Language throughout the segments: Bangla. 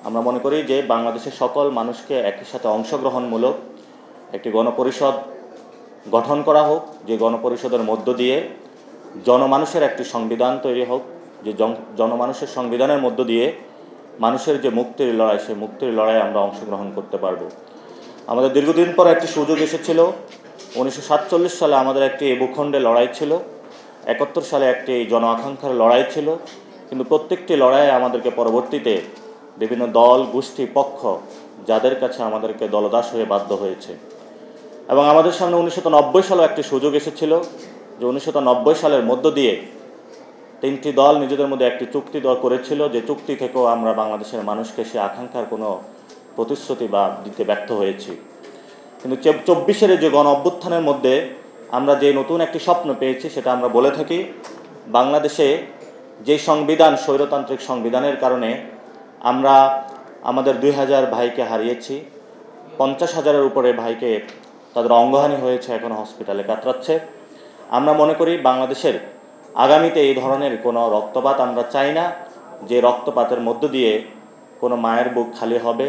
আমরা মনে করি যে বাংলাদেশের সকল মানুষকে একই সাথে অংশগ্রহণমূলক একটি গণপরিষদ গঠন করা হোক, যে গণপরিষদের মধ্য দিয়ে জনমানুষের একটি সংবিধান তৈরি হোক, যে জনমানুষের সংবিধানের মধ্য দিয়ে মানুষের যে মুক্তির লড়াই, সেই মুক্তির লড়াইয়ে আমরা অংশগ্রহণ করতে পারব। আমাদের দীর্ঘদিন পর একটি সুযোগ এসেছিল। 1947 সালে আমাদের একটি ভূখণ্ডে লড়াই ছিল, 71 সালে একটি জন আকাঙ্ক্ষার লড়াই ছিল, কিন্তু প্রত্যেকটি লড়াইয়ে আমাদেরকে পরবর্তীতে বিভিন্ন দল, গোষ্ঠী, পক্ষ যাদের কাছে আমাদেরকে দলদাস হয়ে বাধ্য হয়েছে। এবং আমাদের সামনে 1990 সালেও একটি সুযোগ এসেছিল, যে 1990 সালের মধ্য দিয়ে 3টি দল নিজেদের মধ্যে একটি চুক্তি করেছিল, যে চুক্তি থেকেও আমরা বাংলাদেশের মানুষকে সে আকাঙ্ক্ষার কোনো প্রতিশ্রুতি বা দিতে ব্যর্থ হয়েছি। কিন্তু 24-এর যে গণ অভ্যুত্থানের মধ্যে আমরা যে নতুন একটি স্বপ্ন পেয়েছি, সেটা আমরা বলে থাকি, বাংলাদেশে যে সংবিধান, স্বৈরতান্ত্রিক সংবিধানের কারণে আমরা আমাদের 2000 ভাইকে হারিয়েছি, 50,000-এর উপরে ভাইকে তাদের অঙ্গহানি হয়েছে, এখন হসপিটালে কাতরাচ্ছে। আমরা মনে করি বাংলাদেশের আগামীতে এই ধরনের কোনো রক্তপাত আমরা চাই না, যে রক্তপাতের মধ্য দিয়ে কোনো মায়ের বুক খালি হবে,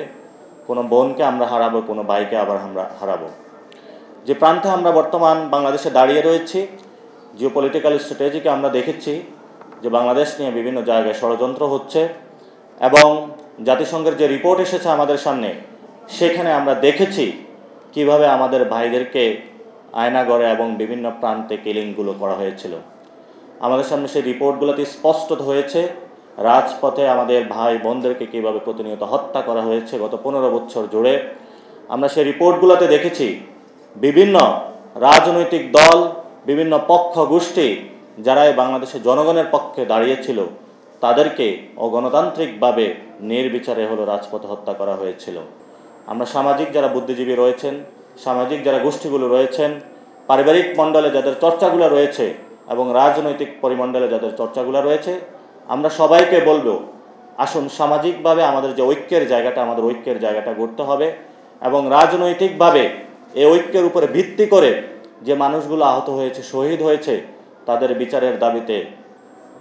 কোনো বোনকে আমরা হারাবো, কোনো ভাইকে আবার আমরা হারাবো। যে প্রান্তে আমরা বর্তমান বাংলাদেশে দাঁড়িয়ে রয়েছি, জিওপলিটিক্যাল স্ট্র্যাটেজিকে আমরা দেখেছি যে বাংলাদেশ নিয়ে বিভিন্ন জায়গায় ষড়যন্ত্র হচ্ছে, এবং জাতিসংঘের যে রিপোর্ট এসেছে আমাদের সামনে, সেখানে আমরা দেখেছি কিভাবে আমাদের ভাইদেরকে আয়নাগড়ে এবং বিভিন্ন প্রান্তে কিলিংগুলো করা হয়েছিল। আমাদের সামনে সেই রিপোর্টগুলোতে স্পষ্ট হয়েছে রাজপথে আমাদের ভাই বোনদেরকে কীভাবে প্রতিনিয়ত হত্যা করা হয়েছে গত 15 বছর জুড়ে। আমরা সেই রিপোর্টগুলোতে দেখেছি বিভিন্ন রাজনৈতিক দল, বিভিন্ন পক্ষ গোষ্ঠী যারা বাংলাদেশের জনগণের পক্ষে দাঁড়িয়েছিল, তাদেরকে অগণতান্ত্রিকভাবে নির্বিচারে রাজপথে হত্যা করা হয়েছিল। আমরা সামাজিক যারা বুদ্ধিজীবী রয়েছেন, সামাজিক যারা গোষ্ঠীগুলো রয়েছেন, পারিবারিক মণ্ডলে যাদের চর্চাগুলো রয়েছে এবং রাজনৈতিক পরিমণ্ডলে যাদের চর্চাগুলো রয়েছে, আমরা সবাইকে বলবো, আসুন সামাজিকভাবে আমাদের যে ঐক্যের জায়গাটা, আমাদের ঐক্যের জায়গাটা গড়তে হবে, এবং রাজনৈতিকভাবে এই ঐক্যের উপরে ভিত্তি করে যে মানুষগুলো আহত হয়েছে, শহীদ হয়েছে, তাদের বিচারের দাবিতে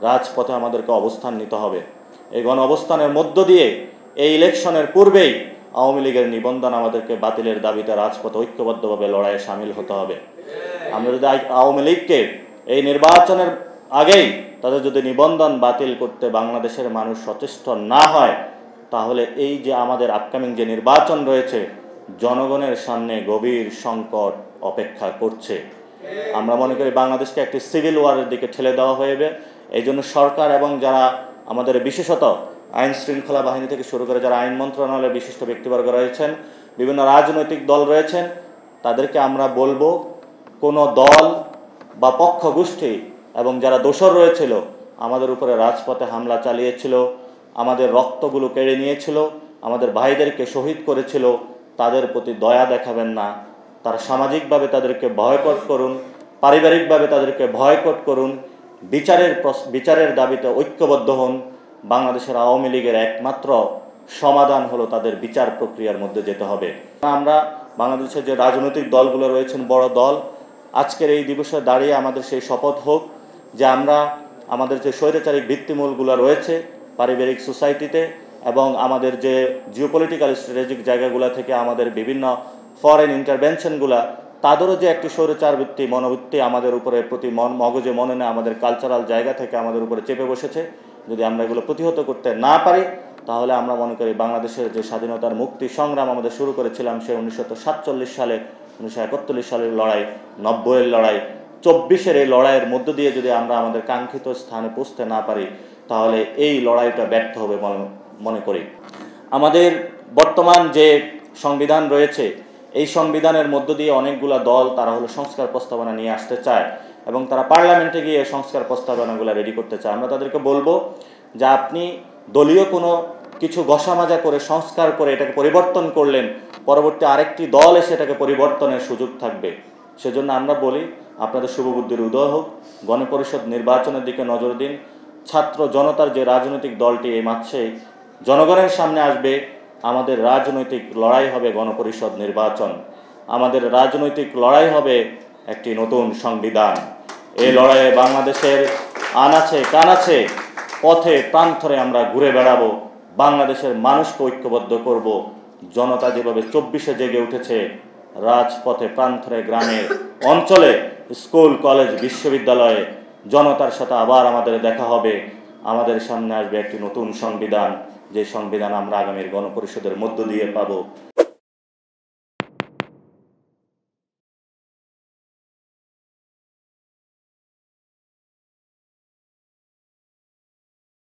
রাজপথে আমাদেরকে অবস্থান নিতে হবে। এই গণ অবস্থানের মধ্য দিয়ে এই ইলেকশনের পূর্বেই আওয়ামী লীগের নিবন্ধন আমাদেরকে বাতিলের দাবিতে রাজপথে ঐক্যবদ্ধভাবে লড়াইয়ে সামিল হতে হবে। আমরা যদি আওয়ামী লীগকে এই নির্বাচনের আগেই তাদের যদি নিবন্ধন বাতিল করতে বাংলাদেশের মানুষ সচেষ্ট না হয়, তাহলে এই যে আমাদের আপকামিং যে নির্বাচন রয়েছে, জনগণের সামনে গভীর সংকট অপেক্ষা করছে। আমরা মনে করি বাংলাদেশকে একটি সিভিল ওয়ারের দিকে ঠেলে দেওয়া হবে। এই জন্য সরকার এবং যারা আমাদের বিশেষত আইন শৃঙ্খলা বাহিনী থেকে শুরু করে যারা আইন মন্ত্রণালয়ের বিশিষ্ট ব্যক্তিবর্গ রয়েছেন, বিভিন্ন রাজনৈতিক দল রয়েছেন, তাদেরকে আমরা বলবো, কোনো দল বা পক্ষ গোষ্ঠী এবং যারা দোষর রয়েছিল, আমাদের উপরে রাজপথে হামলা চালিয়েছিল, আমাদের রক্তগুলো কেড়ে নিয়েছিল, আমাদের ভাইদেরকে শহীদ করেছিল, তাদের প্রতি দয়া দেখাবেন না। তারা সামাজিকভাবে তাদেরকে বয়কট করুন, পারিবারিকভাবে তাদেরকে বয়কট করুন, বিচারের দাবিতে ঐক্যবদ্ধ হন। বাংলাদেশের আওয়ামী লীগের একমাত্র সমাধান হলো তাদের বিচার প্রক্রিয়ার মধ্যে যেতে হবে। আমরা বাংলাদেশের যে রাজনৈতিক দলগুলো রয়েছেন, বড় দল, আজকের এই দিবসে দাঁড়িয়ে আমাদের সেই শপথ হোক যে আমরা আমাদের যে স্বৈরাচারিক ভিত্তিমূলগুলো রয়েছে পারিবারিক সোসাইটিতে, এবং আমাদের যে জিওপলিটিক্যাল স্ট্র্যাটেজিক জায়গাগুলো থেকে আমাদের বিভিন্ন ফরেন ইন্টারভেনশনগুলো, তাদেরও যে একটি স্বৈরাচার বৃত্তি মনোবৃত্তি আমাদের উপরে প্রতি মগজে মননে আমাদের কালচারাল জায়গা থেকে আমাদের উপরে চেপে বসেছে, যদি আমরা এগুলো প্রতিহত করতে না পারি, তাহলে আমরা মনে করি বাংলাদেশের যে স্বাধীনতার মুক্তি সংগ্রাম আমাদের শুরু করেছিলাম, সে 1947 সালে, 1971 সালের লড়াই, 90-এর লড়াই, 24-এর এই লড়াইয়ের মধ্য দিয়ে যদি আমরা আমাদের কাঙ্ক্ষিত স্থানে পৌঁছতে না পারি, তাহলে এই লড়াইটা ব্যর্থ হবে মনে করি। আমাদের বর্তমান যে সংবিধান রয়েছে, এই সংবিধানের মধ্য দিয়ে অনেকগুলো দল তারা সংস্কার প্রস্তাবনা নিয়ে আসতে চায়, এবং তারা পার্লামেন্টে গিয়ে সংস্কার প্রস্তাবনাগুলো রেডি করতে চায়। আমরা তাদেরকে বলবো যে আপনি দলীয় কোনো কিছু ঘষামাজা করে সংস্কার করে এটাকে পরিবর্তন করলেন, পরবর্তী আরেকটি দল এসে এটাকে পরিবর্তনের সুযোগ থাকবে। সেজন্য আমরা বলি, আপনাদের শুভবুদ্ধির উদয় হোক, গণপরিষদ নির্বাচনের দিকে নজর দিন। ছাত্র জনতার যে রাজনৈতিক দলটি এই মাসে জনগণের সামনে আসবে, আমাদের রাজনৈতিক লড়াই হবে গণপরিষদ নির্বাচন, আমাদের রাজনৈতিক লড়াই হবে একটি নতুন সংবিধান। এই লড়াইয়ে বাংলাদেশের আনাচে কানাচে পথে প্রান্তরে আমরা ঘুরে বেড়াবো, বাংলাদেশের মানুষকে ঐক্যবদ্ধ করব। জনতা যেভাবে 24-এ জেগে উঠেছে, রাজপথে, প্রান্তরে, গ্রামে, অঞ্চলে, স্কুল, কলেজ, বিশ্ববিদ্যালয়ে জনতার সাথে আবার আমাদের দেখা হবে। আমাদের সামনে আসবে একটি নতুন সংবিধান, যে সংবিধান আমরা আগামীর গণপরিষদের মধ্য দিয়ে পাবো।